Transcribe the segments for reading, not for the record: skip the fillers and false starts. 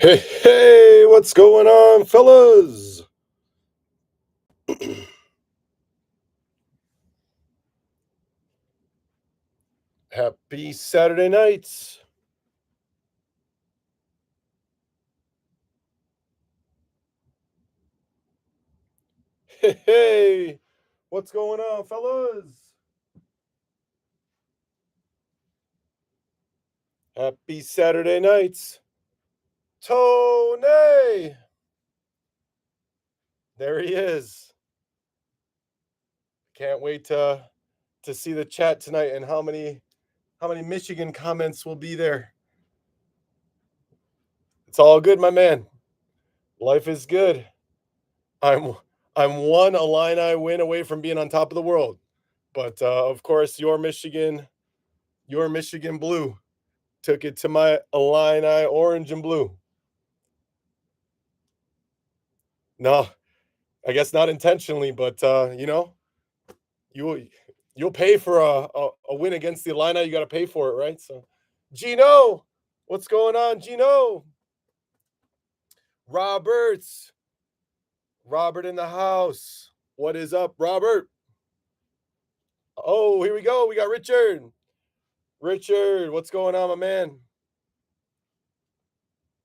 Hey, hey, what's going on, fellas? Happy Saturday nights. Hey, hey, what's going on, fellas? Happy Saturday nights. Tony! There he is. Can't wait to see the chat tonight and how many Michigan comments will be there. It's all good, my man. Life is good. I'm I'm one Illini win away from being on top of the world. But of course, your Michigan blue took it to my Illini orange and blue. No, I guess not intentionally, but you will you'll pay for a win against the Illini. You got to pay for it, right? So, Gino, what's going on, Gino? Roberts, Robert in the house. What is up, Robert? Oh, here we go. We got Richard. Richard, what's going on, my man?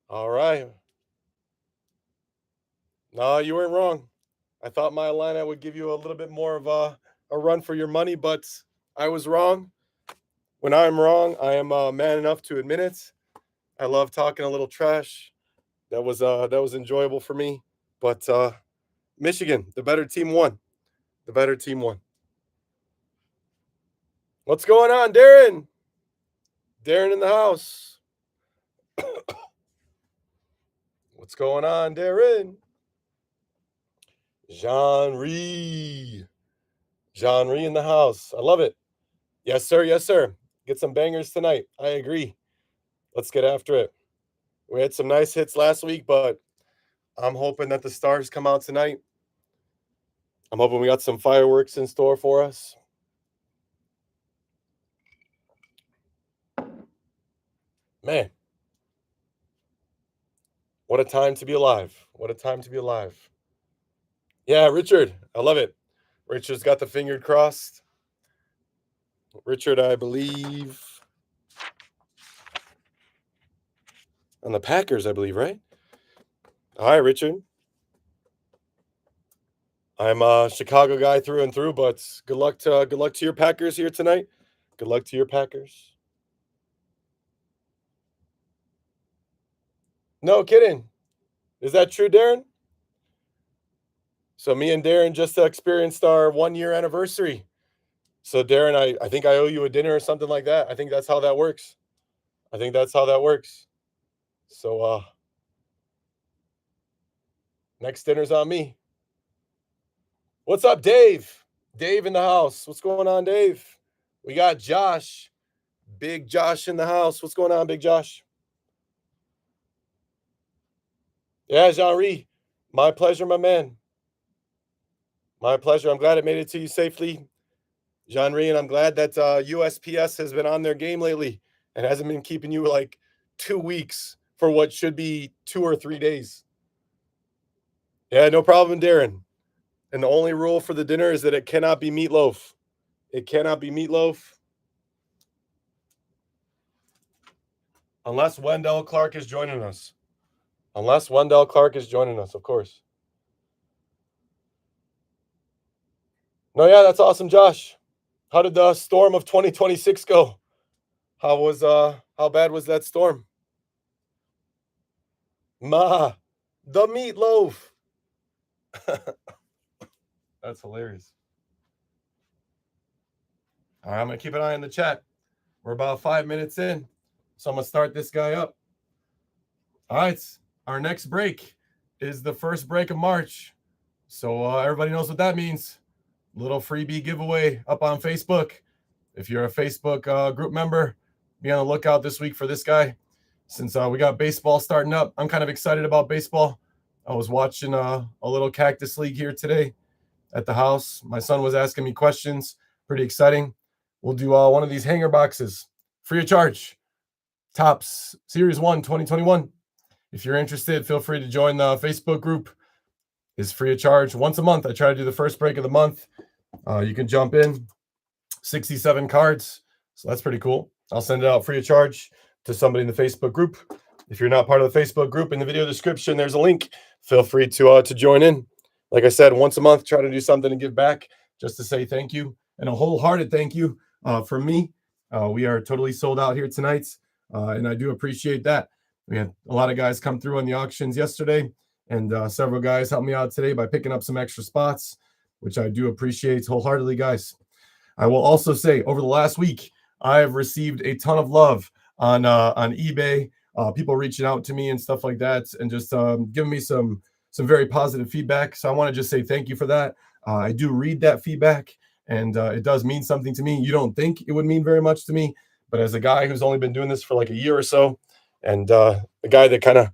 All right. No, you weren't wrong. I thought my Illini would give you a little bit more of a run for your money, but I was wrong. When I'm wrong, I am man enough to admit it. I love talking a little trash. That was enjoyable for me. But Michigan, the better team won. The better team won. What's going on, Darren? Darren in the house. What's going on, Darren? Jean Ree. Jean Ree in the house. I love it. Yes, sir. Yes, sir. Get some bangers tonight. I agree. Let's get after it. We had some nice hits last week, but I'm hoping that the stars come out tonight. I'm hoping we got some fireworks in store for us. Man, what a time to be alive. What a time to be alive. Yeah, Richard, I love it. Richard's got the finger crossed. Richard, I believe, on the Packers, I believe, right? Hi, Richard. I'm a Chicago guy through and through, but good luck to your Packers here tonight. Good luck to your Packers. No kidding. Is that true, Darren? So me and Darren just experienced our 1 year anniversary. So Darren, I think I owe you a dinner or something like that. I think that's how that works. I think that's how that works. So next dinner's on me. What's up, Dave? Dave in the house. What's going on, Dave? We got Josh. Big Josh in the house. What's going on, Big Josh? Yeah, Jean-Rie. My pleasure, my man. My pleasure. I'm glad it made it to you safely, Jean-Rie, and I'm glad that USPS has been on their game lately and hasn't been keeping you like 2 weeks for what should be 2 or 3 days. Yeah, no problem, Darren. And the only rule for the dinner is that it cannot be meatloaf. It cannot be meatloaf unless Wendell Clark is joining us. Unless Wendell Clark is joining us, of course. No, yeah, that's awesome, Josh. How did the storm of 2026 go? How bad was that storm? Ma, the meatloaf. That's hilarious. All right, I'm gonna keep an eye on the chat. We're about 5 minutes in, so I'm gonna start this guy up. All right, our next break is the first break of March, so everybody knows what that means. Little freebie giveaway up on Facebook. If you're a Facebook group member, be on the lookout this week for this guy. Since we got baseball starting up, I'm kind of excited about baseball. I was watching a little Cactus League here today at the house. My son was asking me questions. Pretty exciting. We'll do one of these hanger boxes free of charge. Topps Series 1 2021. If you're interested, feel free to join the Facebook group. It's free of charge. Once a month, I try to do the first break of the month. You can jump in. 67 cards. So that's pretty cool. I'll send it out free of charge to somebody in the Facebook group. If you're not part of the Facebook group, in the video description, there's a link. Feel free to join in. Like I said, once a month, try to do something to give back, just to say thank you, and a wholehearted thank you from me. We are totally sold out here tonight, and I do appreciate that. We had a lot of guys come through on the auctions yesterday, and several guys helped me out today by picking up some extra spots, which I do appreciate wholeheartedly, guys. I will also say, over the last week, I have received a ton of love on eBay. People reaching out to me and stuff like that, and just giving me some very positive feedback. So I want to just say thank you for that. I do read that feedback, and it does mean something to me. You don't think it would mean very much to me, but as a guy who's only been doing this for like a year or so, and a guy that kind of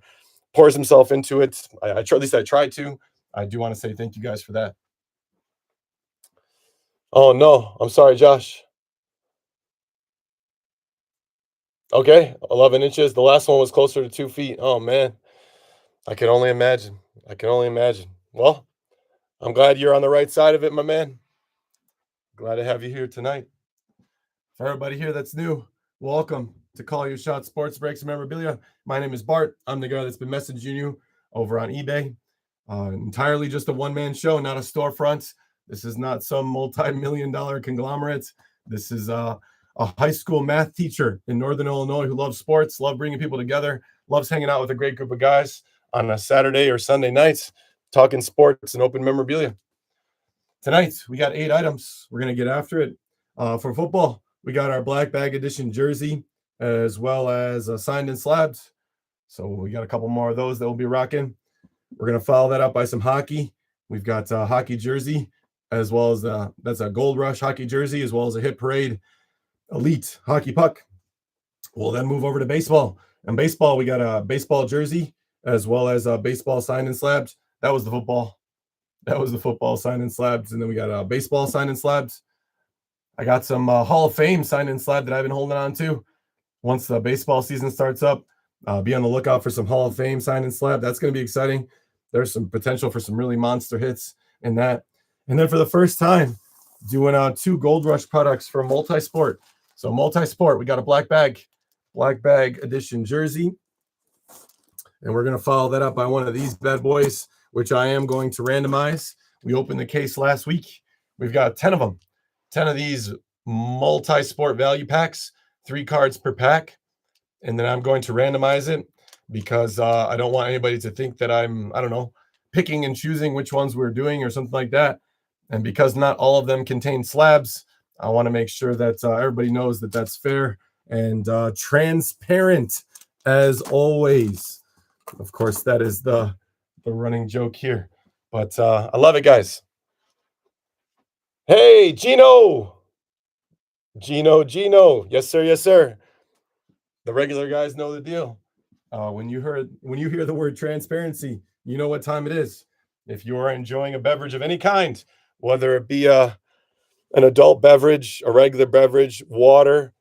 pours himself into it, at least I try to. I do want to say thank you guys for that. Oh no, I'm sorry, Josh. Okay, 11 inches. The last one was closer to 2 feet. Oh man, I can only imagine. I can only imagine. Well, I'm glad you're on the right side of it, my man. Glad to have you here tonight. For everybody here that's new, welcome to Call Your Shot Sports Breaks and Memorabilia. My name is Bart. I'm the guy that's been messaging you over on eBay. Entirely just a one-man show, not a storefront. This is not some multi-million-dollar conglomerate. This is a high school math teacher in Northern Illinois who loves sports, loves bringing people together, loves hanging out with a great group of guys on a Saturday or Sunday nights, talking sports and open memorabilia. Tonight, we got 8 items. We're going to get after it. For football, we got our Black Bag Edition jersey, as well as signed and slabbed. So we got a couple more of those that we'll be rocking. We're going to follow that up by some hockey. We've got a hockey jersey, as well as that's a Gold Rush hockey jersey, as well as a Hit Parade Elite hockey puck. We'll then move over to baseball. And baseball, we got a baseball jersey, as well as a baseball signed and slabbed. That was the football. That was the football signed and slabbed. And then we got a baseball signed and slabbed. I got some Hall of Fame signed and slabbed that I've been holding on to. Once the baseball season starts up, be on the lookout for some Hall of Fame signed and slabbed. That's going to be exciting. There's some potential for some really monster hits in that. And then for the first time, doing 2 Gold Rush products for Multisport. So Multisport, we got a Black Bag Edition jersey. And we're going to follow that up by one of these bad boys, which I am going to randomize. We opened the case last week. We've got 10 of them. 10 of these Multisport value packs, 3 cards per pack. And then I'm going to randomize it because I don't want anybody to think that I'm, I don't know, picking and choosing which ones we're doing or something like that. And because not all of them contain slabs, I want to make sure that everybody knows that that's fair and transparent as always. Of course, that is the running joke here. But I love it, guys. Hey, Gino. Yes, sir. Yes, sir. The regular guys know the deal. When you hear the word transparency, you know what time it is. If you are enjoying a beverage of any kind, whether it be an adult beverage, a regular beverage, water,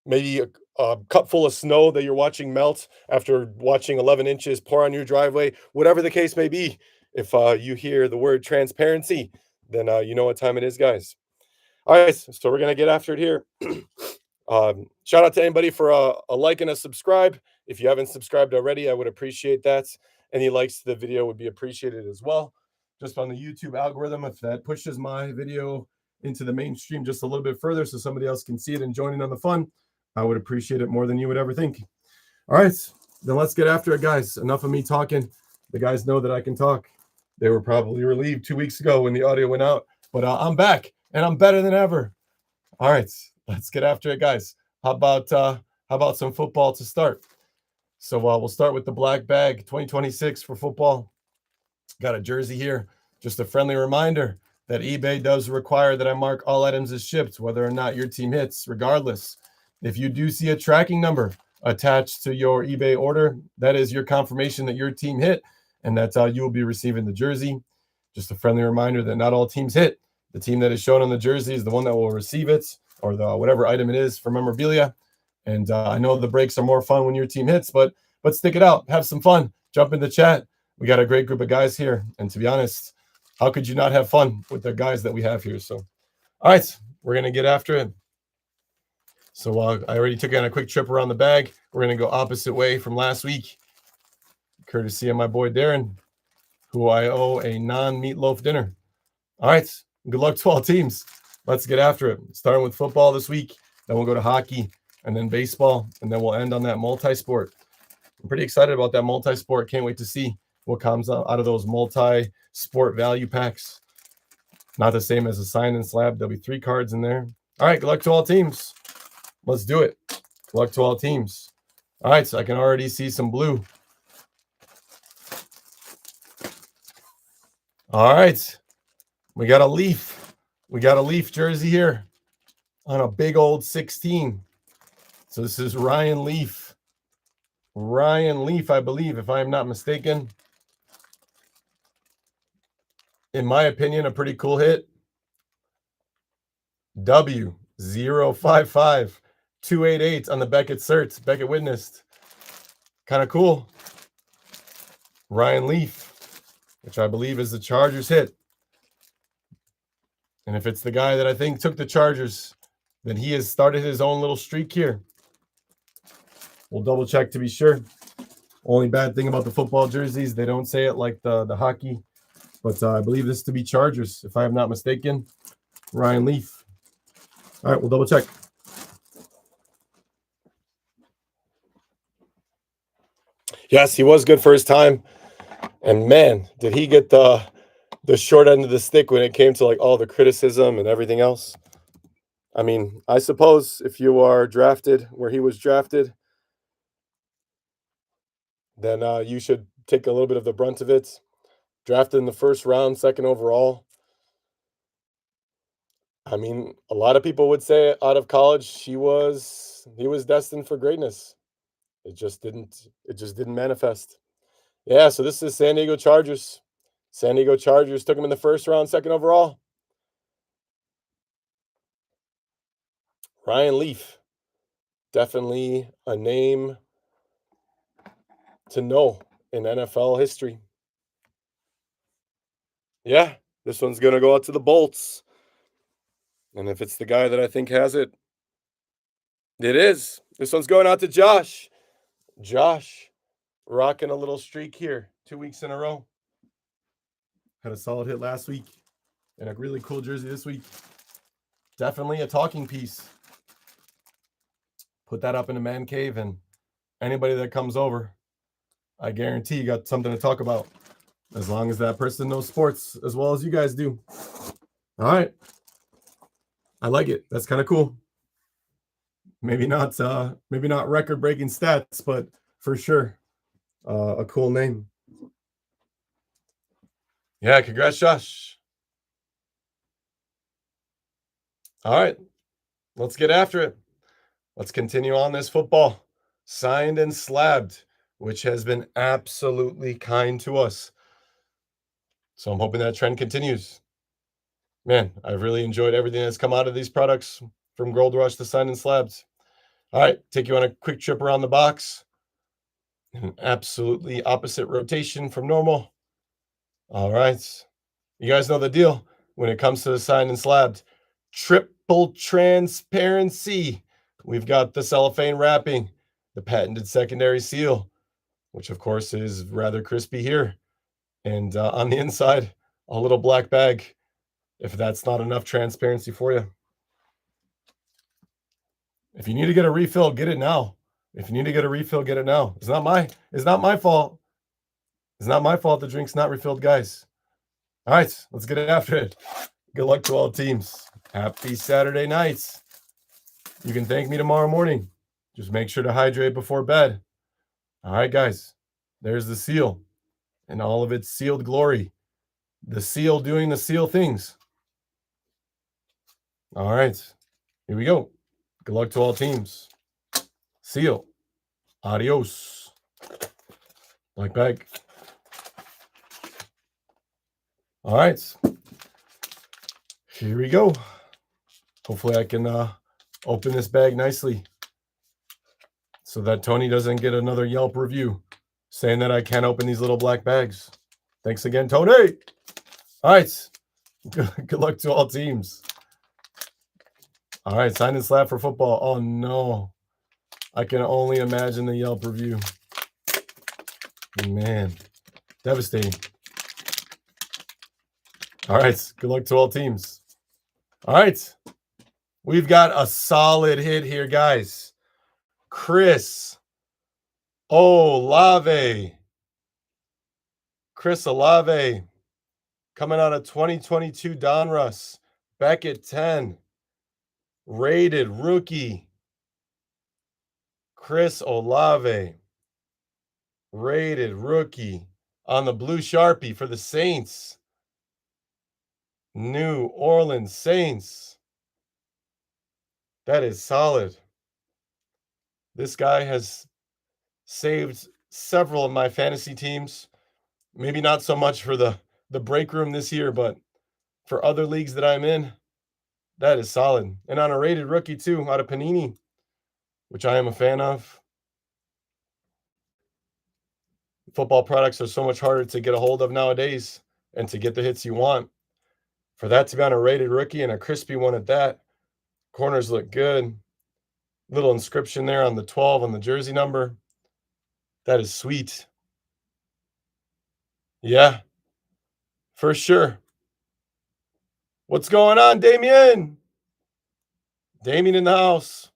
maybe a cup full of snow that you're watching melt after watching 11 inches pour on your driveway, whatever the case may be, if you hear the word transparency, then you know what time it is, guys. All right, so we're going to get after it here. Shout out to anybody for a like and a subscribe. If you haven't subscribed already, I would appreciate that. Any likes to the video would be appreciated as well. Just on the YouTube algorithm, if that pushes my video into the mainstream just a little bit further so somebody else can see it and join in on the fun, I would appreciate it more than you would ever think. All right, then let's get after it, guys. Enough of me talking. The guys know that I can talk. They were probably relieved 2 weeks ago when the audio went out, but I'm back and I'm better than ever. All right, let's get after it, guys. How about some football to start? So we'll start with the Black Bag 2026 for football. Got a jersey here. Just a friendly reminder that eBay does require that I mark all items as shipped, whether or not your team hits, regardless. If you do see a tracking number attached to your eBay order, that is your confirmation that your team hit, and that's how you will be receiving the jersey. Just a friendly reminder that not all teams hit. The team that is shown on the jersey is the one that will receive it, or the whatever item it is for memorabilia. And I know the breaks are more fun when your team hits, but but stick it out. Have some fun. Jump in the chat. We got a great group of guys here. And to be honest, how could you not have fun with the guys that we have here? So, all right, we're going to get after it. So I already took on a quick trip around the bag. We're going to go opposite way from last week, courtesy of my boy Darren, who I owe a non-meatloaf dinner. All right, good luck to all teams. Let's get after it. Starting with football this week, then we'll go to hockey, and then baseball, and then we'll end on that multi-sport. I'm pretty excited about that multi-sport. Can't wait to see what comes out of those multi-sport value packs. Not the same as a sign and slab. There'll be 3 cards in there. All right, good luck to all teams. Let's do it. Good luck to all teams. All right, so I can already see some blue. All right, we got a Leaf. We got a Leaf jersey here on a big old 16. So this is Ryan Leaf. Ryan Leaf, I believe, if I am not mistaken. In my opinion, a pretty cool hit. W055288 on the Beckett certs. Beckett witnessed. Kind of cool. Ryan Leaf, which I believe is the Chargers hit. And if it's the guy that I think took the Chargers, then he has started his own little streak here. We'll double check to be sure. Only bad thing about the football jerseys, they don't say it like the hockey. But I believe this to be Chargers, if I am not mistaken. Ryan Leaf. All right, we'll double check. Yes, he was good for his time. And man, did he get the short end of the stick when it came to like all the criticism and everything else. I mean, I suppose if you are drafted where he was drafted, then you should take a little bit of the brunt of it. Drafted in the first round, 2nd overall. I mean, a lot of people would say out of college he was destined for greatness. It just didn't manifest. Yeah, so this is San Diego Chargers. San Diego Chargers took him in the first round, 2nd overall. Ryan Leaf. Definitely a name to know in NFL history. Yeah, this one's going to go out to the Bolts. And if it's the guy that I think has it, it is. This one's going out to Josh. Josh, rocking a little streak here. 2 weeks in a row. Had a solid hit last week. And a really cool jersey this week. Definitely a talking piece. Put that up in the man cave, and anybody that comes over, I guarantee you got something to talk about. As long as that person knows sports as well as you guys do. All right. I like it. That's kind of cool. Maybe not record-breaking stats, but for sure, a cool name. Yeah, congrats, Josh. All right, let's get after it. Let's continue on this football. Signed and slabbed, which has been absolutely kind to us. So I'm hoping that trend continues. Man, I've really enjoyed everything that's come out of these products, from Gold Rush to Signed and Slabbed. All right, take you on a quick trip around the box. An absolutely opposite rotation from normal. All right. You guys know the deal when it comes to the Signed and Slabbed. Triple transparency. We've got the cellophane wrapping, the patented secondary seal, which of course is rather crispy here. And on the inside, a little black bag, if that's not enough transparency for you. If you need to get a refill, get it now. If you need to get a refill, get it now. It's not my fault. It's not my fault the drink's not refilled, guys. All right, let's get after it. Good luck to all teams. Happy Saturday nights. You can thank me tomorrow morning. Just make sure to hydrate before bed. All right, guys. There's the seal in all of its sealed glory. The seal doing the seal things. All right, here we go. Good luck to all teams. Seal. Adios. Black bag. All right. Here we go. Hopefully I can open this bag nicely. so that Tony doesn't get another Yelp review saying that I can't open these little black bags. Thanks again, Tony. All right. Good luck to all teams. All right, sign and slab for football. Oh, no. I can only imagine the Yelp review. Man, devastating. All right, good luck to all teams. All right, we've got a solid hit here, guys. Chris Olave. Chris Olave coming out of 2022 Donruss. Back at 10. Rated rookie. Chris Olave. Rated rookie on the blue Sharpie for the Saints. New Orleans Saints. That is solid. This guy has saved several of my fantasy teams. Maybe not so much for the break room this year, but for other leagues that I'm in, that is solid. And on a rated rookie too, out of Panini, which I am a fan of. Football products are so much harder to get a hold of nowadays and to get the hits you want. For that to be on a rated rookie and a crispy one at that, corners look good. Little inscription there on the 12 on the jersey number. That is sweet. Yeah, for sure. What's going on, Damien? Damien in the house.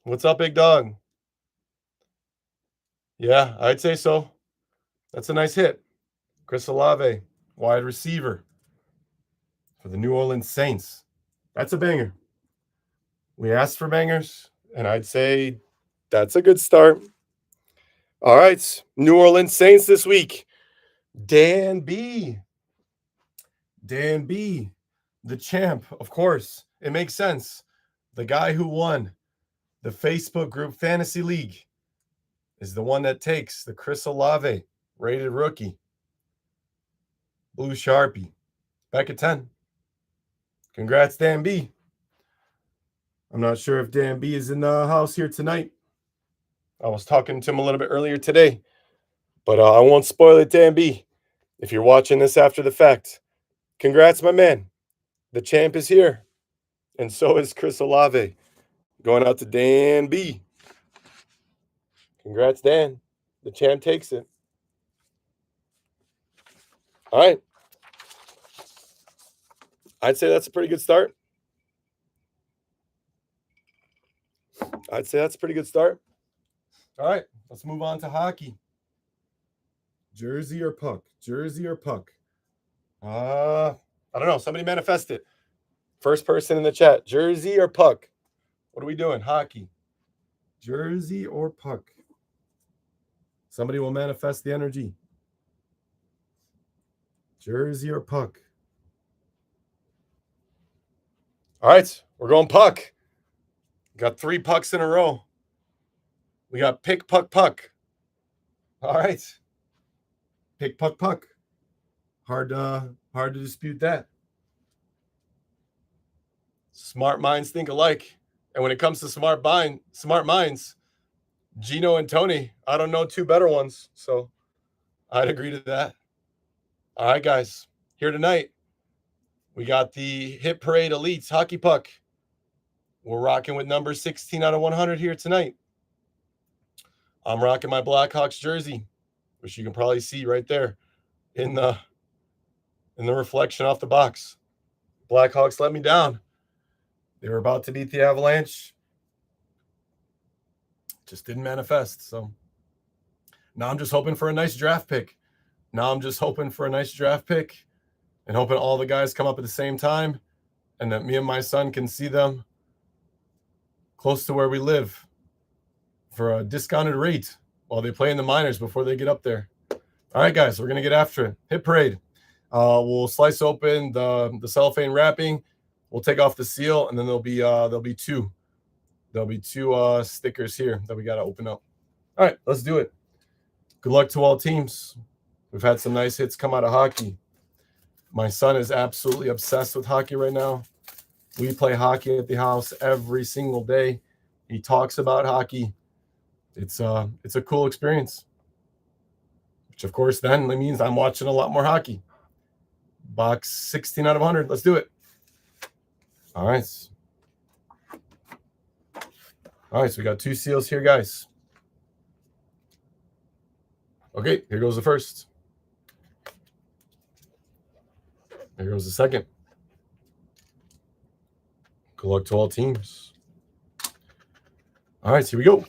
What's up, big dog? Yeah, I'd say so. That's a nice hit. Chris Olave, wide receiver for the New Orleans Saints. That's a banger. We asked for bangers, and I'd say that's a good start. All right, New Orleans Saints this week. Dan B. Dan B, the champ, of course. It makes sense. The guy who won the Facebook group Fantasy League is the one that takes the Chris Olave rated rookie. Blue Sharpie. Back at 10. Congrats, Dan B. I'm not sure if Dan B is in the house here tonight. I was talking to him a little bit earlier today, but I won't spoil it, Dan B. If you're watching this after the fact, congrats, my man. The champ is here, and so is Chris Olave. Going out to Dan B. Congrats, Dan. The champ takes it. All right. I'd say that's a pretty good start. I'd say that's a pretty good start. All right, let's move on to hockey. Jersey or puck? Jersey or puck? I don't know. Somebody manifest it. First person in the chat. Jersey or puck? What are we doing? Hockey. Jersey or puck? Somebody will manifest the energy. Jersey or puck? All right, we're going puck. Got 3 pucks in a row. We got pick, puck, puck. All right. Pick, puck, puck. Hard to dispute that. Smart minds think alike. And when it comes to smart minds, Gino and Tony, I don't know 2 better ones. So I'd agree to that. All right, guys. Here tonight, we got the Hit Parade Elites Hockey Puck. We're rocking with number 16 out of 100 here tonight. I'm rocking my Blackhawks jersey, which you can probably see right there in the reflection off the box. Blackhawks let me down. They were about to beat the Avalanche. Just didn't manifest. So now I'm just hoping for a nice draft pick. And hoping all the guys come up at the same time and that me and my son can see them close to where we live for a discounted rate while they play in the minors before they get up there. All right, guys, we're going to get after it. Hit Parade. We'll slice open the cellophane wrapping. We'll take off the seal, and then there'll be 2. There'll be 2 stickers here that we got to open up. All right, let's do it. Good luck to all teams. We've had some nice hits come out of hockey. My son is absolutely obsessed with hockey right now. We play hockey at the house every single day. He talks about hockey. it's a cool experience, which of course then means I'm watching a lot more hockey. Box 16 out of 100. Let's do it. All right. All right, so we got 2 seals here, guys. Okay, here goes the first. Here goes the second. Good luck to all teams. All right, here we go.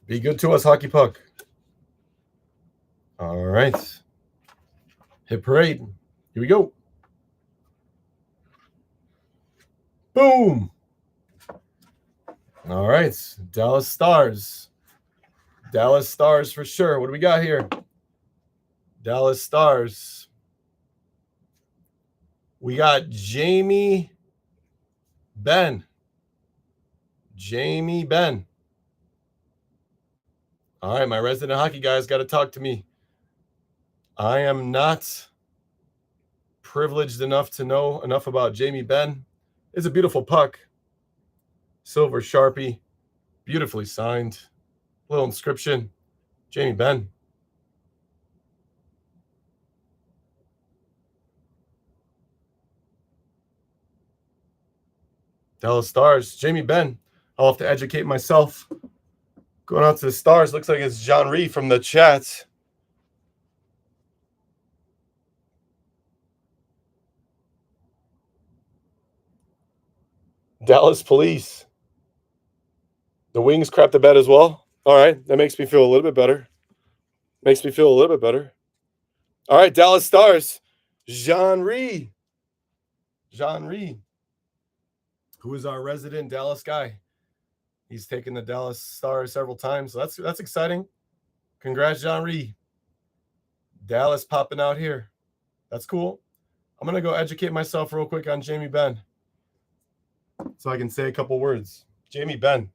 Be good to us, Hockey Puck. All right. Hit parade. Here we go. Boom. All right. Dallas Stars. Dallas Stars for sure. What do we got here? Dallas Stars. We got Jamie Benn. Jamie Benn. All right, my resident hockey guy's got to talk to me. I am not privileged enough to know enough about Jamie Benn. It's a beautiful puck. Silver Sharpie. Beautifully signed. Little inscription. Jamie Benn. Dallas Stars. Jamie Benn. I'll have to educate myself. Going out to the Stars. Looks like it's John Ree from the chat. Dallas Police. The Wings crapped the bed as well. All right. That makes me feel a little bit better. Makes me feel a little bit better. All right. Dallas Stars. Jean Ree. Jean Ree, who is our resident Dallas guy. He's taken the Dallas Stars several times. So that's exciting. Congrats, Jean Ree. Dallas popping out here. That's cool. I'm going to go educate myself real quick on Jamie Benn so I can say a couple words. Jamie Benn.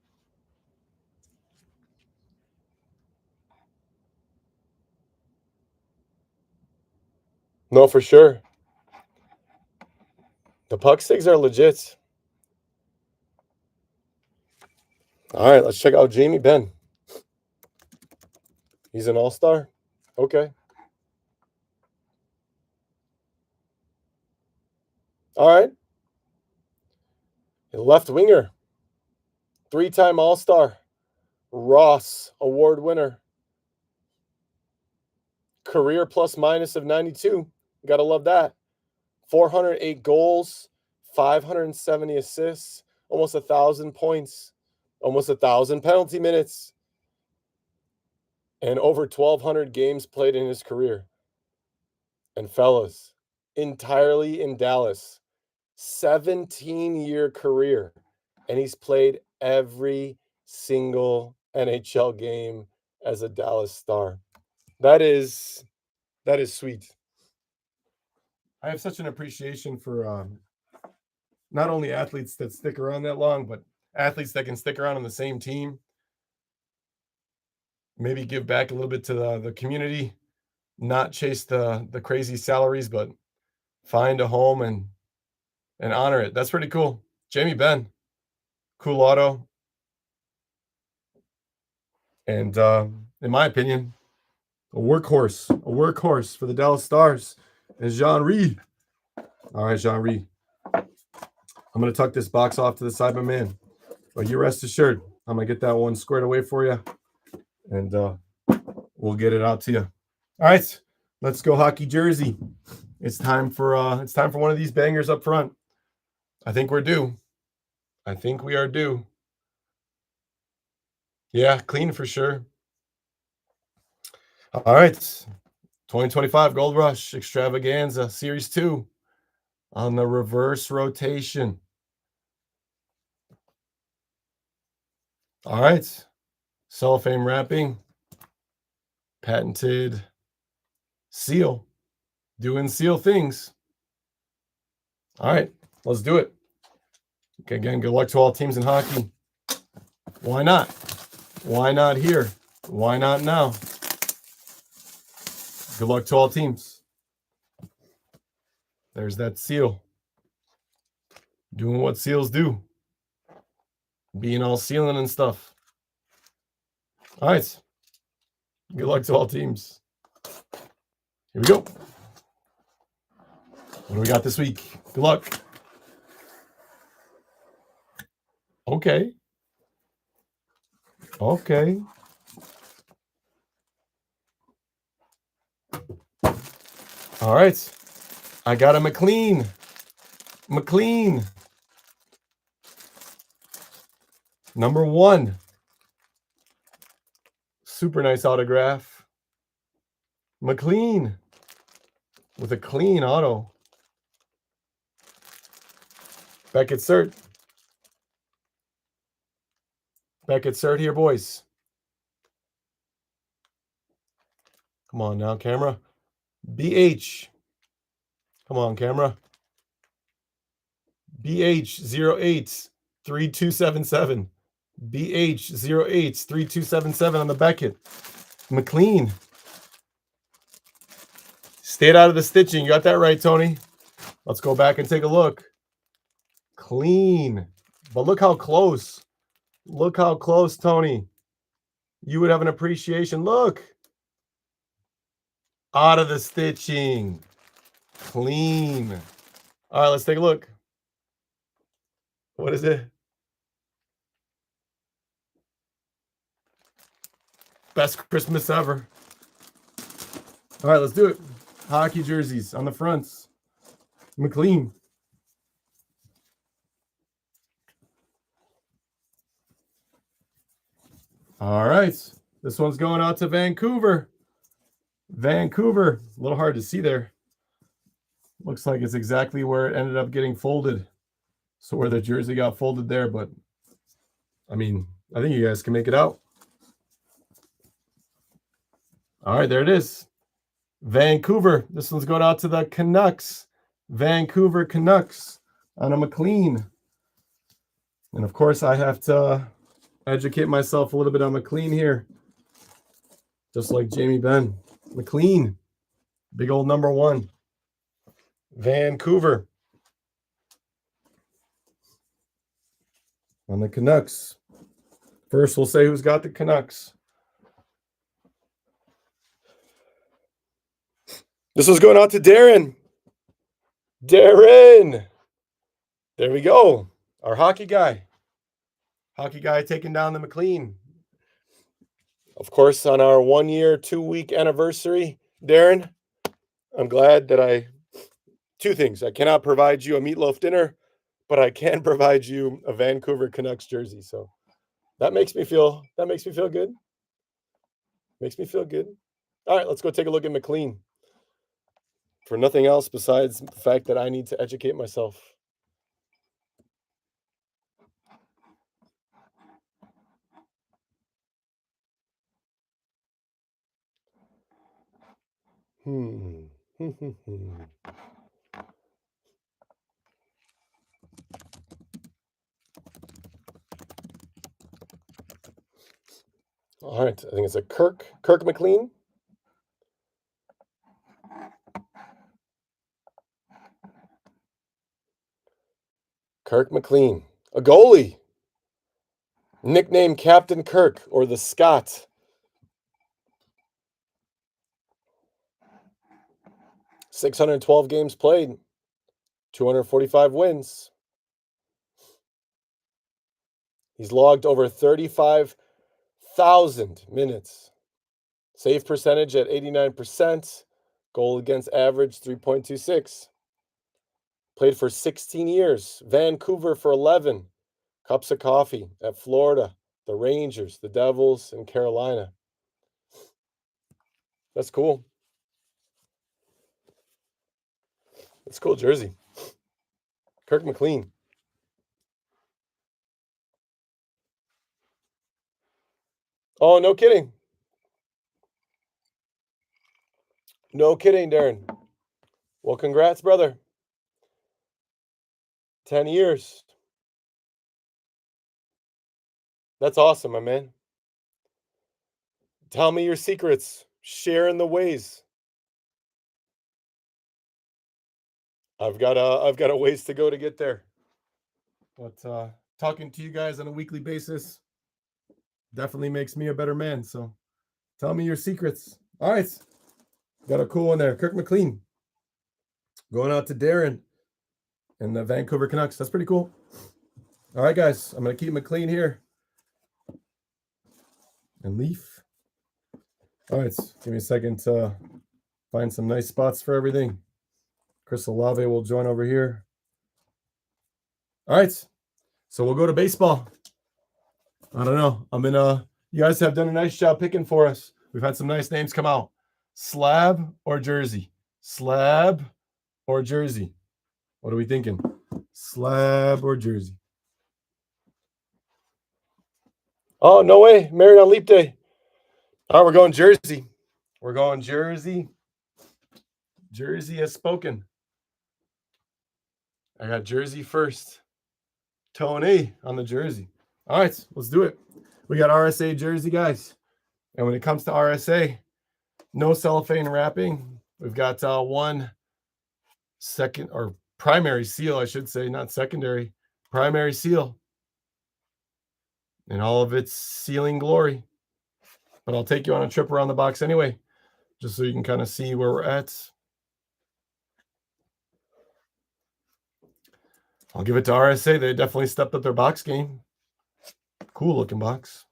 No, for sure. The puck sticks are legit. All right, let's check out Jamie Benn. He's an all-star? Okay. All right. A left winger. 3-time all-star. Ross Award winner. Career plus minus of 92. Gotta love that. 408 goals, 570 assists, almost 1,000 points, almost 1,000 penalty minutes, and over 1,200 games played in his career. And fellas, entirely in Dallas, 17-year career, and he's played every single NHL game as a Dallas Star. That is sweet. I have such an appreciation for not only athletes that stick around that long, but athletes that can stick around on the same team. Maybe give back a little bit to the community, not chase the crazy salaries, but find a home and honor it. That's pretty cool. Jamie Benn, cool auto. And in my opinion, a workhorse for the Dallas Stars is Jean Ree. All right, Jean Ree. I'm going to tuck this box off to the side, my man. But you rest assured, I'm going to get that one squared away for you. And we'll get it out to you. All right, let's go hockey jersey. It's time for one of these bangers up front. I think we're due. I think we are due. Yeah, clean for sure. All right, 2025 Gold Rush Extravaganza Series 2 on the reverse rotation. All right, cellophane wrapping, patented seal, doing seal things. All right, let's do it. Okay, again, good luck to all teams in hockey. Why not? Why not here? Why not now? Good luck to all teams. There's that seal. Doing what seals do. being all sealing and stuff. All right. Good luck to all teams. Here we go. What do we got this week? Good luck. Okay. Okay. All right. I got a McLean. McLean. Number 1. Super nice autograph. McLean with a clean auto. Beckett Cert. Beckett Cert here, boys. Come on now, camera. BH. Come on, camera. BH083277. BH083277 on the Beckett. McLean. Stayed out of the stitching. You got that right, Tony. Let's go back and take a look. Clean. But look how close. Look how close, Tony. You would have an appreciation. Look. Out of the stitching. Clean. All right, let's take a look. What is it? Best Christmas ever. All right, let's do it. Hockey jerseys on the fronts. McLean. All right. This one's going out to Vancouver. Vancouver. A little hard to see there. Looks like it's exactly where it ended up getting folded. So where the jersey got folded there, but I mean, I think you guys can make it out. All right, there it is. Vancouver. This one's going out to the Canucks. Vancouver Canucks on a McLean. And of course, I have to educate myself a little bit on McLean here. Just like Jamie Benn. McLean. Big old number 1. Vancouver. On the Canucks. First, we'll say who's got the Canucks. This was going out to Darren. Darren. There we go. Our hockey guy. Hockey guy taking down the McLean. Of course, on our 1-year, 2-week anniversary, Darren, I'm glad that 2 things. I cannot provide you a meatloaf dinner, but I can provide you a Vancouver Canucks jersey. So that makes me feel good. Makes me feel good. All right, let's go take a look at McLean. For nothing else besides the fact that I need to educate myself. All right, I think it's a Kirk McLean. Kirk McLean, a goalie. Nicknamed Captain Kirk or the Scot. 612 games played, 245 wins. He's logged over 35,000 minutes. Save percentage at 89%. Goal against average 3.26. Played for 16 years. Vancouver for 11. Cups of coffee at Florida, the Rangers, the Devils, and Carolina. That's cool. That's a cool jersey. Kirk McLean. Oh, no kidding. No kidding, Darren. Well, congrats, brother. 10 years. That's awesome, my man. Tell me your secrets. Share in the ways. I've got a ways to go to get there. But talking to you guys on a weekly basis definitely makes me a better man. So tell me your secrets. All right. Got a cool one there. Kirk McLean going out to Darren and the Vancouver Canucks. That's pretty cool. All right, guys. I'm going to keep McLean here. And Leaf. All right. Give me a second to find some nice spots for everything. Chris Olave will join over here. All right. So we'll go to baseball. I don't know. You guys have done a nice job picking for us. We've had some nice names come out. Slab or jersey? Slab or jersey? What are we thinking? Slab or jersey? Oh, no way. Married on Leap Day. All right, we're going jersey. We're going jersey. Jersey has spoken. I got jersey first. Tony on the jersey. All right, let's do it. We got RSA jersey, guys. And when it comes to RSA, no cellophane wrapping. We've got one second or primary seal, I should say, not secondary. Primary seal. In all of its sealing glory. But I'll take you on a trip around the box anyway, just so you can kind of see where we're at. I'll give it to RSA. They definitely stepped up their box game. Cool looking box.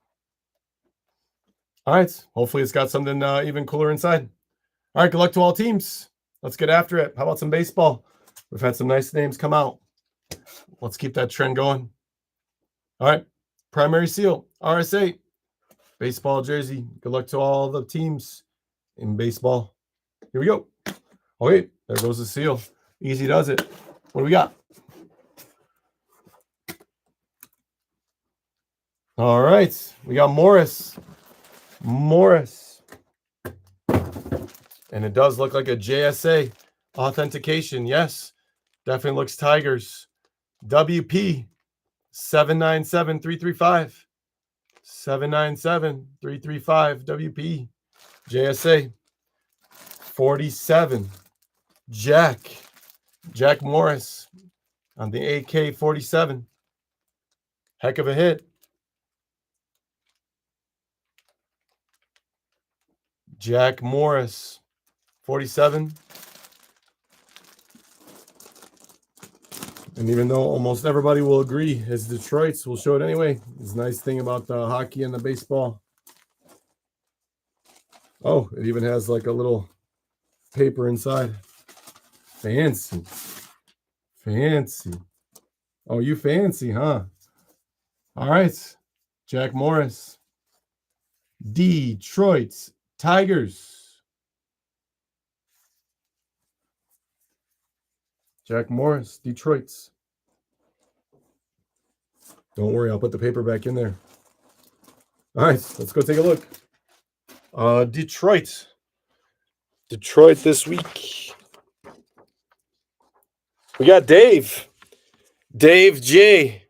All right. Hopefully it's got something even cooler inside. All right. Good luck to all teams. Let's get after it. How about some baseball? We've had some nice names come out. Let's keep that trend going. All right. Primary seal, RSA. Baseball jersey. Good luck to all the teams in baseball. Here we go. Oh, wait. There goes the seal. Easy does it. What do we got? All right. We got Morris. Morris. And it does look like a JSA authentication. Yes. Definitely looks Tigers. WP 797-335. 797-335 WP. JSA 47. Jack Morris on the AK 47. Heck of a hit. Jack Morris 47. And even though almost everybody will agree it's Detroit's, we'll show it anyway. It's a nice thing about the hockey and the baseball. Oh, it even has like a little paper inside. Fancy. Fancy. Oh, you fancy, huh? All right. Jack Morris. Detroit's Tigers. Jack Morris, Detroit's. Don't worry, I'll put the paper back in there. All right, let's go take a look. Detroit this week. We got Dave. Dave J.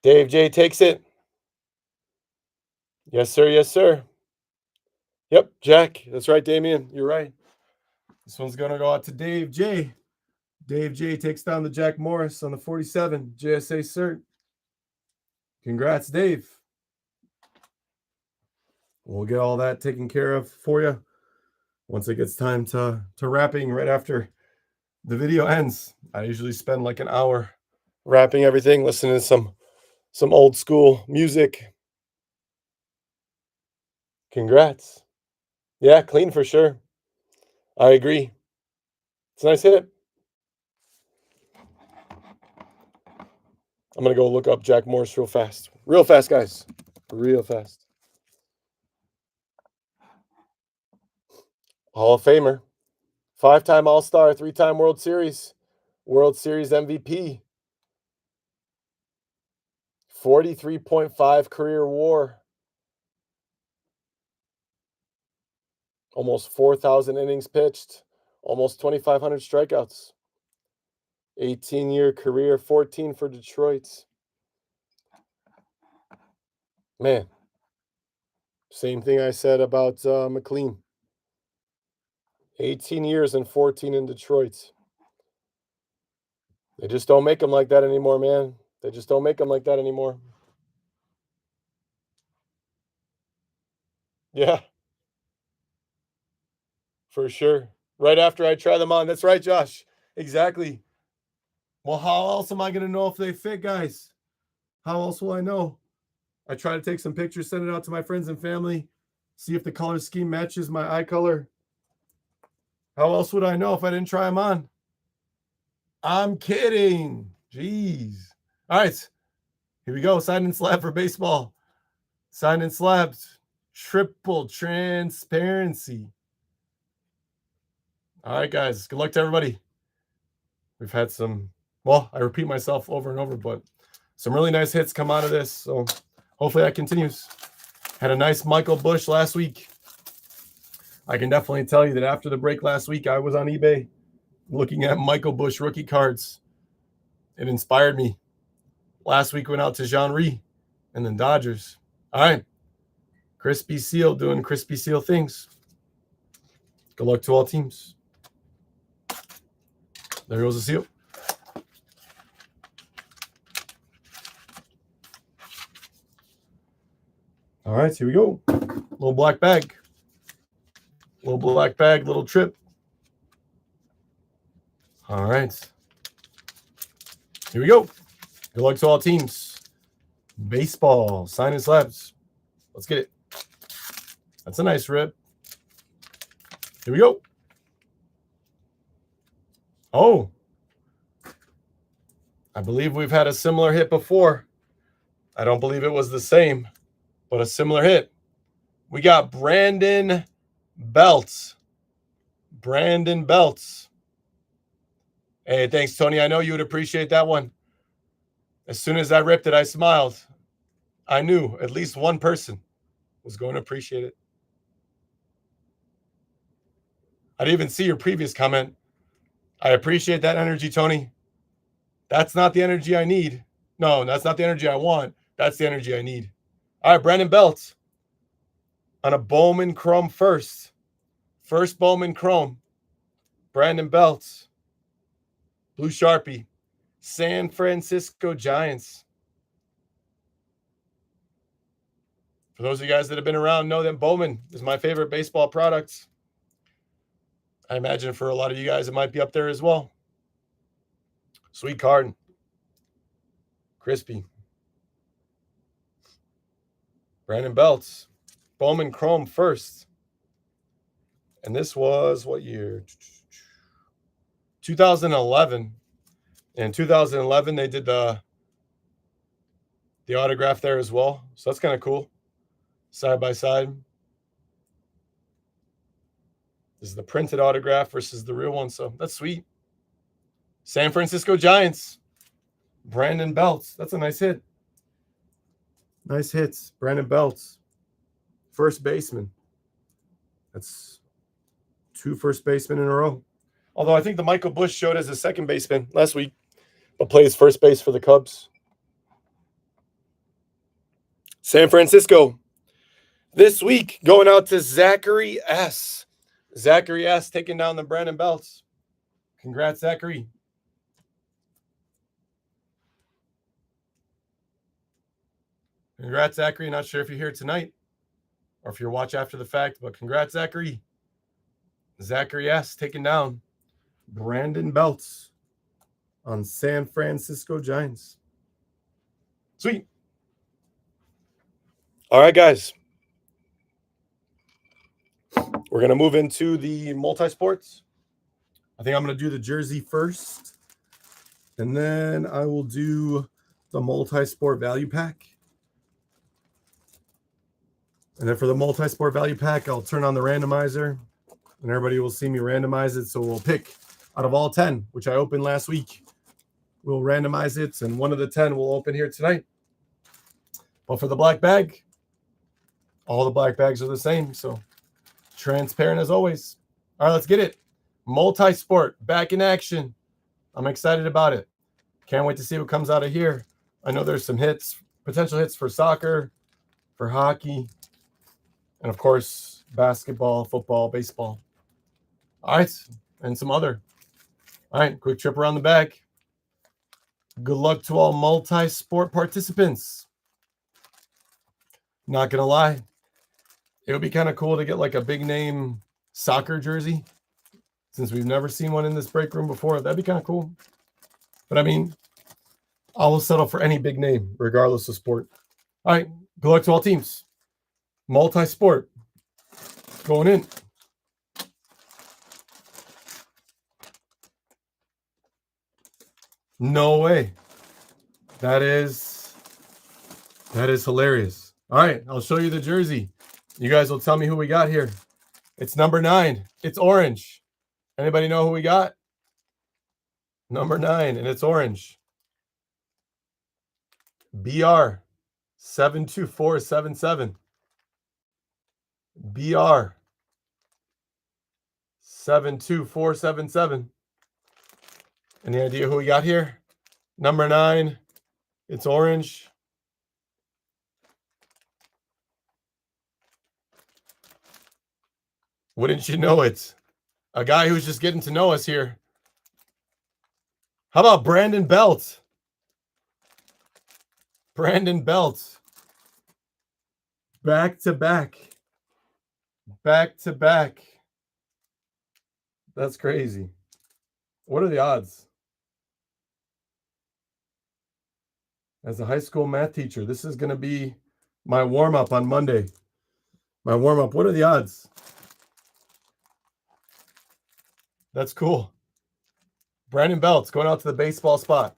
Dave J takes it. Yes, sir. Yes, sir. Yep, Jack. That's right, Damien. You're right. This one's going to go out to Dave J. Dave J takes down the Jack Morris on the 47 JSA cert. Congrats, Dave. We'll get all that taken care of for you once it gets time to wrapping right after the video ends. I usually spend like an hour wrapping everything, listening to some old school music. Congrats. Yeah, clean for sure. I agree. It's a nice hit. I'm going to go look up Jack Morris real fast. Real fast, guys. Real fast. Hall of Famer. 5-time All-Star, 3-time World Series MVP. 43.5 career WAR. Almost 4,000 innings pitched. Almost 2,500 strikeouts. 18-year career, 14 for Detroit. Man, same thing I said about McLean. 18 years and 14 in Detroit. They just don't make them like that anymore, man. They just don't make them like that anymore. Yeah, for sure. Right after I try them on. That's right, Josh. Exactly. Well, how else am I going to know if they fit, guys? How else will I know? I try to take some pictures, send it out to my friends and family, see if the color scheme matches my eye color. How else would I know if I didn't try them on? I'm kidding. Jeez. All right. Here we go. Signed and slab for baseball. Signed and slabbed. Triple transparency. All right, guys. Good luck to everybody. We've had some, well, I repeat myself over and over, but some really nice hits come out of this. So hopefully that continues. Had a nice Michael Bush last week. I can definitely tell you that after the break last week, I was on eBay looking at Michael Bush rookie cards. It inspired me. Last week went out to Jean-Rie and then Dodgers. All right. Crispy Seal doing Crispy Seal things. Good luck to all teams. There goes the seal. All right, here we go. Little black bag. Little black bag, little trip. All right. Here we go. Good luck to all teams. Baseball, sign and slabs. Let's get it. That's a nice rip. Here we go. Oh. I believe we've had a similar hit before. I don't believe it was the same, but a similar hit. We got Brandon Belts. Brandon Belts. Hey, thanks, Tony. I know you would appreciate that one. As soon as I ripped it, I smiled. I knew at least one person was going to appreciate it. I didn't even see your previous comment. I appreciate that energy, Tony. That's not the energy I need. No, that's not the energy I want. That's the energy I need. All right, Brandon Belt on a Bowman Chrome first. First Bowman Chrome. Brandon Belt. Blue Sharpie. San Francisco Giants. For those of you guys that have been around, know that Bowman is my favorite baseball product. I imagine for a lot of you guys, it might be up there as well. Sweet card. Crispy. Brandon Belts. Bowman Chrome first. And this was what year? 2011. In 2011, they did the autograph there as well. So that's kind of cool. Side by side. This is the printed autograph versus the real one. So that's sweet. San Francisco Giants. Brandon Belts. That's a nice hit. Nice hits. Brandon Belts. First baseman. That's 2 first basemen in a row. Although I think the Michael Bush showed as a second baseman last week, but plays first base for the Cubs. San Francisco. This week, going out to Zachary S. Zachary S. taking down the Brandon Belts. Congrats, Zachary. Congrats, Zachary. Not sure if you're here tonight or if you're watch after the fact, but congrats, Zachary. Zachary S. taking down Brandon Belts on San Francisco Giants. Sweet. All right, guys. We're going to move into the multi-sports. I think I'm going to do the jersey first, and then I will do the multi-sport value pack. And then for the multi-sport value pack, I'll turn on the randomizer, and everybody will see me randomize it. So we'll pick out of all 10, which I opened last week. We'll randomize it, and one of the 10 will open here tonight. But for the black bag, all the black bags are the same, so transparent as always. All right, let's get it. Multi-sport, back in action. I'm excited about it. Can't wait to see what comes out of here. I know there's some hits, potential hits for soccer, for hockey, and of course, basketball, football, baseball. All right, and some other. All right, quick trip around the back. Good luck to all multi-sport participants. Not going to lie, it would be kind of cool to get like a big name soccer jersey, since we've never seen one in this break room before. That'd be kind of cool. But I mean, I will settle for any big name, regardless of sport. All right, good luck to all teams. Multi-sport going in. No way. That is hilarious. All right, I'll show you the jersey. You guys will tell me who we got here. It's number 9. It's orange. Anybody know who we got? Number 9, and it's orange. BR 72477. BR 72477. Any idea who we got here? Number 9. It's orange. Wouldn't you know it? A guy who's just getting to know us here. How about Brandon Belt? Brandon Belt. Back to back. Back to back. That's crazy. What are the odds? As a high school math teacher, this is going to be my warm-up on Monday. My warm-up. What are the odds? That's cool. Brandon Belt's going out to the baseball spot.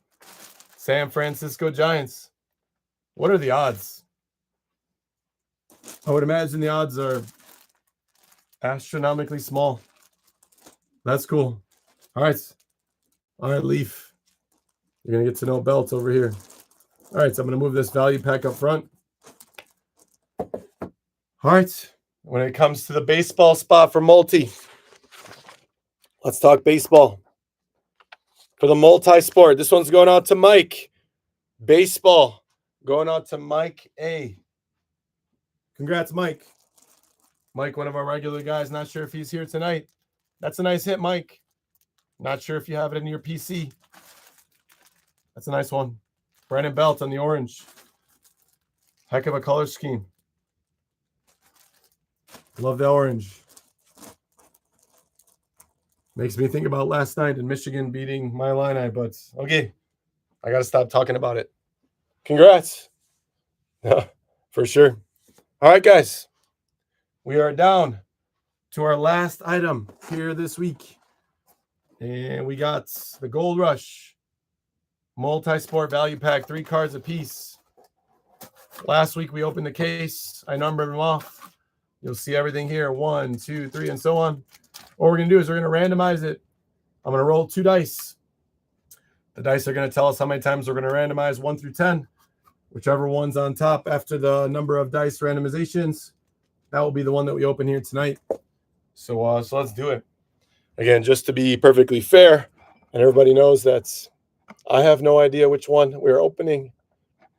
San Francisco Giants. What are the odds? I would imagine the odds are astronomically small. That's cool. All right. All right, Leaf. You're going to get to know Belt over here. All right, so I'm going to move this value pack up front. All right. When it comes to the baseball spot for multi, let's talk baseball. For the multi-sport, this one's going out to Mike. Baseball going out to Mike A. Congrats, Mike. Mike, one of our regular guys. Not sure if he's here tonight. That's a nice hit, Mike. Not sure if you have it in your PC. That's a nice one. Brandon Belt on the orange. Heck of a color scheme. Love the orange. Makes me think about last night in Michigan beating my Illini, but okay. I got to stop talking about it. Congrats. For sure. All right, guys. We are down to our last item here this week. And we got the Gold Rush multi-sport value pack, 3 cards apiece. Last week we opened the case. I numbered them off. You'll see everything here. 1, 2, 3, and so on. What we're going to do is we're going to randomize it. I'm going to roll 2 dice. The dice are going to tell us how many times we're going to randomize 1 through 10. Whichever one's on top after the number of dice randomizations, that will be the one that we open here tonight. So let's do it. Again, just to be perfectly fair, and everybody knows that I have no idea which one we're opening.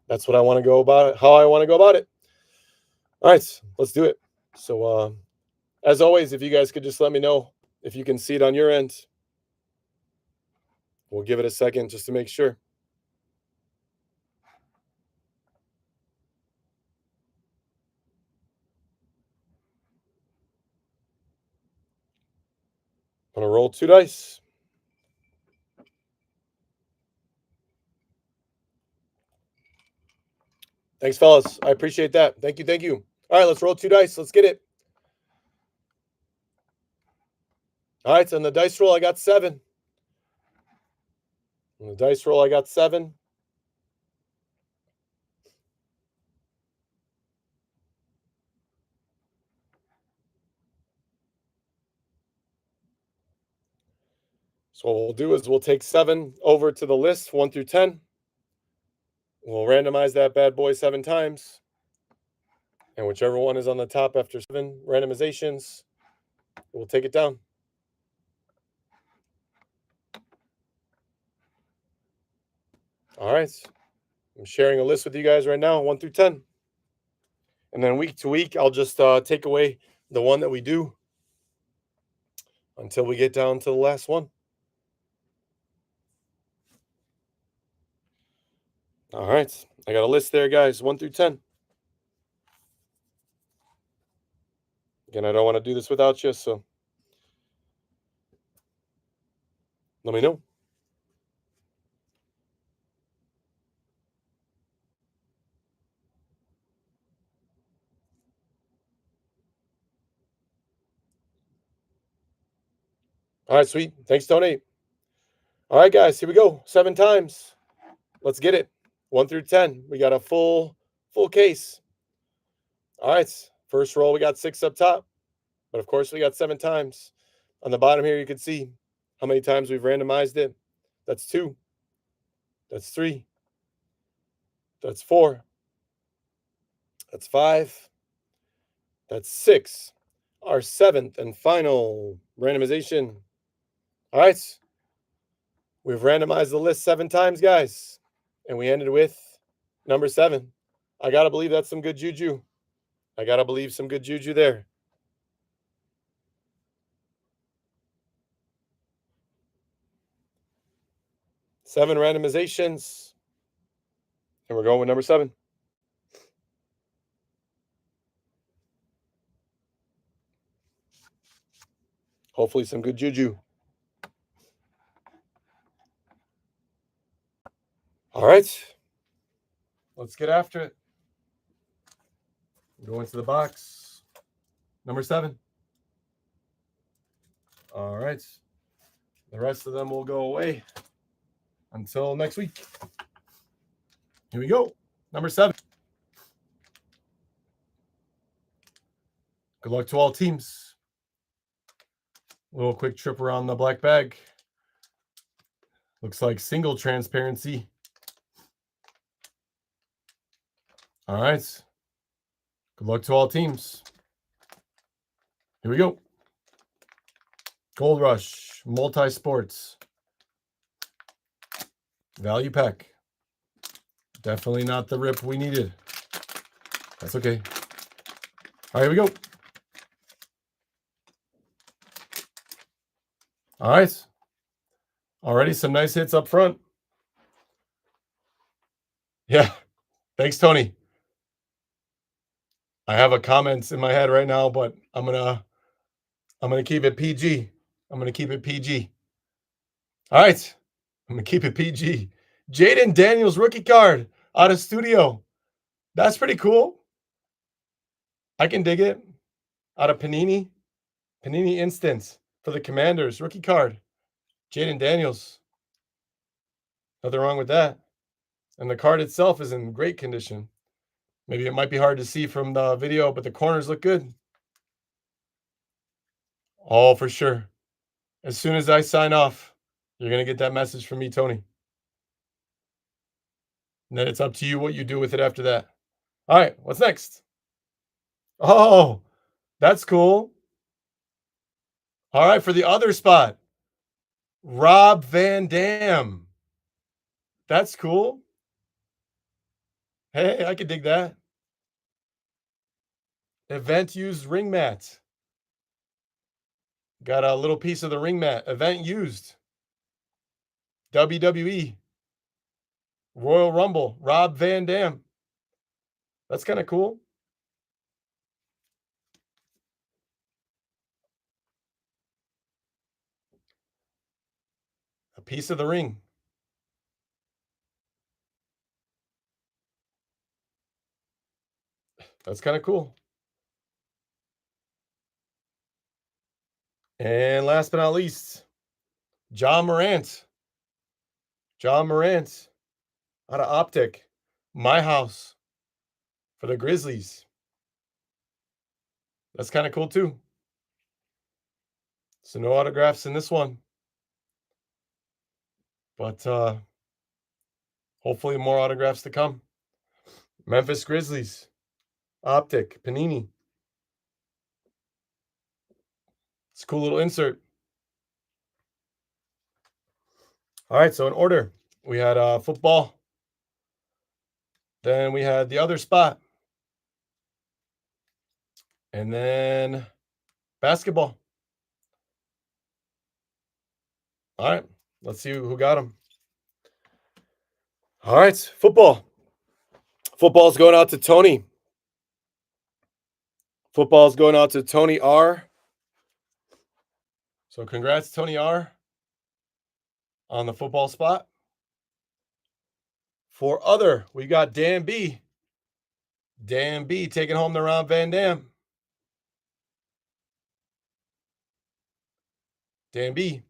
That's what I want to go about it, how I want to go about it. All right, let's do it. So as always, if you guys could just let me know if you can see it on your end. We'll give it a second just to make sure. I'm going to roll 2 dice. Thanks, fellas. I appreciate that. Thank you. Thank you. All right, let's roll 2 dice. Let's get it. All right, so on the dice roll, I got 7. On the dice roll, I got 7. So what we'll do is we'll take 7 over to the list, 1 through 10. We'll randomize that bad boy 7 times. And whichever one is on the top after 7 randomizations, we'll take it down. All right. I'm sharing a list with you guys right now, 1 through 10. And then week to week, I'll just take away the one that we do until we get down to the last one. All right. I got a list there, guys, 1 through 10. Again, I don't want to do this without you, so let me know. All right, sweet. Thanks, Tony. All right, guys, here we go. 7 times. Let's get it. 1 through 10. We got a full case. All right. First roll, we got 6 up top. But of course, we got 7 times. On the bottom here, you can see how many times we've randomized it. That's 2. That's 3. That's 4. That's 5. That's 6. Our 7th and final randomization. All right. We've randomized the list 7 times, guys. And we ended with number 7. I got to believe that's some good juju. I got to believe some good juju there. 7 randomizations. And we're going with number 7. Hopefully some good juju. All right. Let's get after it. Go into the box. Number 7. All right. The rest of them will go away until next week. Here we go. Number 7. Good luck to all teams. A little quick trip around the black bag. Looks like single transparency. All right. Good luck to all teams. Here we go. Gold Rush, Multi-Sports. Value pack. Definitely not the rip we needed. That's okay. All right, here we go. All right. Already some nice hits up front. Yeah. Thanks, Tony. I have a comment in my head right now, but I'm gonna keep it PG. I'm gonna keep it PG. All right. I'm gonna keep it PG. Jaden Daniels rookie card out of studio. That's pretty cool. I can dig it. Out of Panini. Panini Instance for the Commanders. Rookie card. Jaden Daniels. Nothing wrong with that. And the card itself is in great condition. Maybe it might be hard to see from the video, but the corners look good. Oh, for sure. As soon as I sign off, you're going to get that message from me, Tony. And then it's up to you what you do with it after that. All right, what's next? Oh, that's cool. All right, for the other spot, Rob Van Dam. That's cool. Hey, I could dig that. Event used ring mat. Got a little piece of the ring mat. Event used. WWE. Royal Rumble. Rob Van Dam. That's kind of cool. A piece of the ring. That's kind of cool. And last but not least, John Morant. John Morant out of Optic. My house for the Grizzlies. That's kind of cool too. So no autographs in this one. But hopefully more autographs to come. Memphis Grizzlies. Optic. Panini. It's a cool little insert. All right, so in order, we had football. Then we had the other spot. And then basketball. All right, let's see who got them. All right, football. Football's going out to Tony. Football's going out to Tony R. So congrats, Tony R, on the football spot. For other, we got Dan B. Dan B taking home the Ron Van Dam. Dan B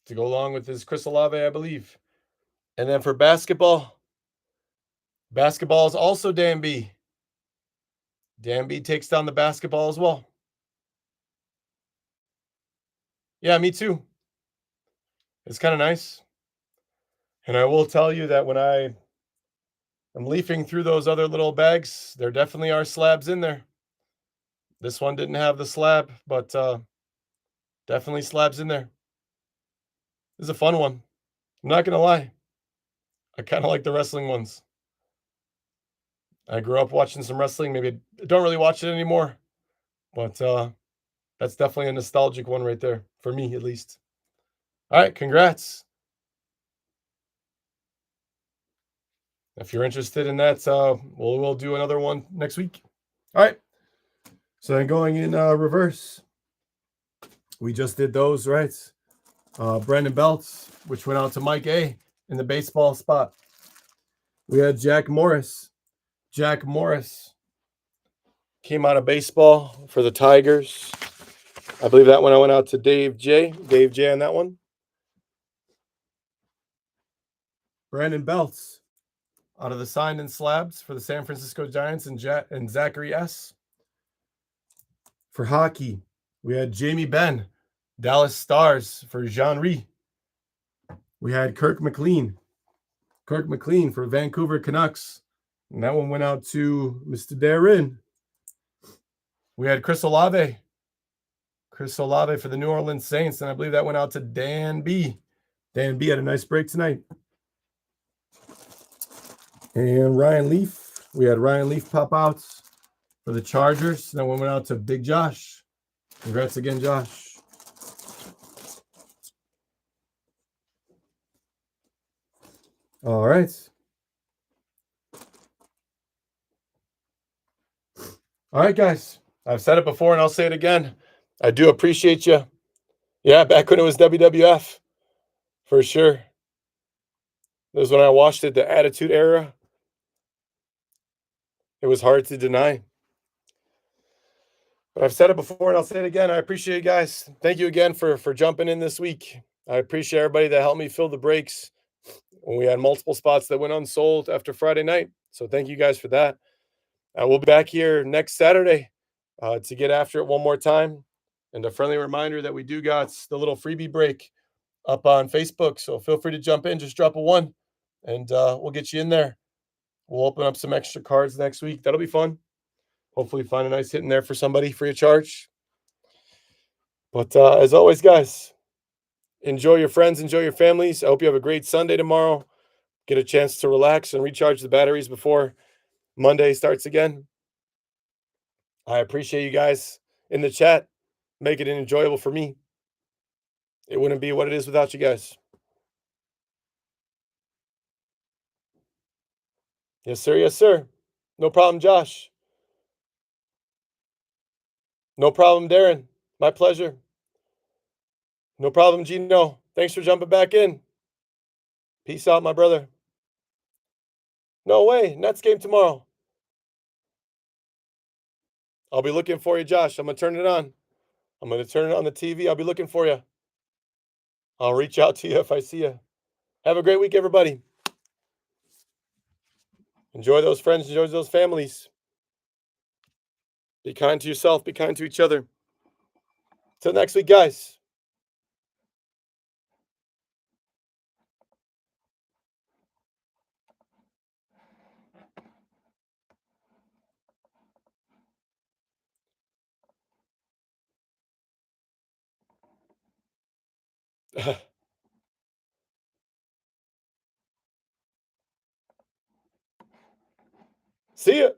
to go along with his Chris Olave, I believe. And then for basketball, basketball is also Dan B. Dan B takes down the basketball as well. Yeah, me too. It's kind of nice. And I will tell you that when I am leafing through those other little bags, there definitely are slabs in there. This one didn't have the slab, but definitely slabs in there. This is a fun one. I'm not going to lie. I kind of like the wrestling ones. I grew up watching some wrestling. Maybe I don't really watch it anymore, but that's definitely a nostalgic one right there, for me at least. All right, congrats. If you're interested in that, we'll do another one next week. All right. So then going in reverse, we just did those, right? Brandon Belts, which went out to Mike A in the baseball spot. We had Jack Morris. Jack Morris came out of baseball for the Tigers. I believe that one I went out to Dave J. Dave J on that one. Brandon Belts out of the signed and slabs for the San Francisco Giants and Zachary S. For hockey, we had Jamie Benn, Dallas Stars for Jean-Ry. We had Kirk McLean for Vancouver Canucks. And that one went out to Mr. Darren. We had Chris Olave for the New Orleans Saints. And I believe that went out to Dan B. Dan B had a nice break tonight. And Ryan Leaf. We had Ryan Leaf pop out for the Chargers. That one went out to Big Josh. Congrats again, Josh. All right. All right, guys. I've said it before and I'll say it again. I do appreciate you. Yeah, back when it was WWF, for sure. That was when I watched it, the Attitude Era. It was hard to deny. But I've said it before and I'll say it again. I appreciate you guys. Thank you again for jumping in this week. I appreciate everybody that helped me fill the breaks when we had multiple spots that went unsold after Friday night. So thank you guys for that. We'll be back here next Saturday to get after it one more time. And a friendly reminder that we do got the little freebie break up on Facebook. So feel free to jump in, just drop a 1 and we'll get you in there. We'll open up some extra cards next week. That'll be fun. Hopefully find a nice hit in there for somebody free of charge. But as always, guys, enjoy your friends, enjoy your families. I hope you have a great Sunday tomorrow. Get a chance to relax and recharge the batteries before Monday starts again. I appreciate you guys in the chat. Make it enjoyable for me. It wouldn't be what it is without you guys. Yes, sir. Yes, sir. No problem, Josh. No problem, Darren. My pleasure. No problem, Gino. Thanks for jumping back in. Peace out, my brother. No way. Nets game tomorrow. I'll be looking for you, Josh. I'm going to turn it on. I'm going to turn it on the TV. I'll be looking for you. I'll reach out to you if I see you. Have a great week, everybody. Enjoy those friends. Enjoy those families. Be kind to yourself. Be kind to each other. Till next week, guys. See ya.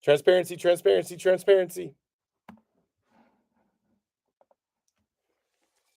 Transparency, transparency, transparency.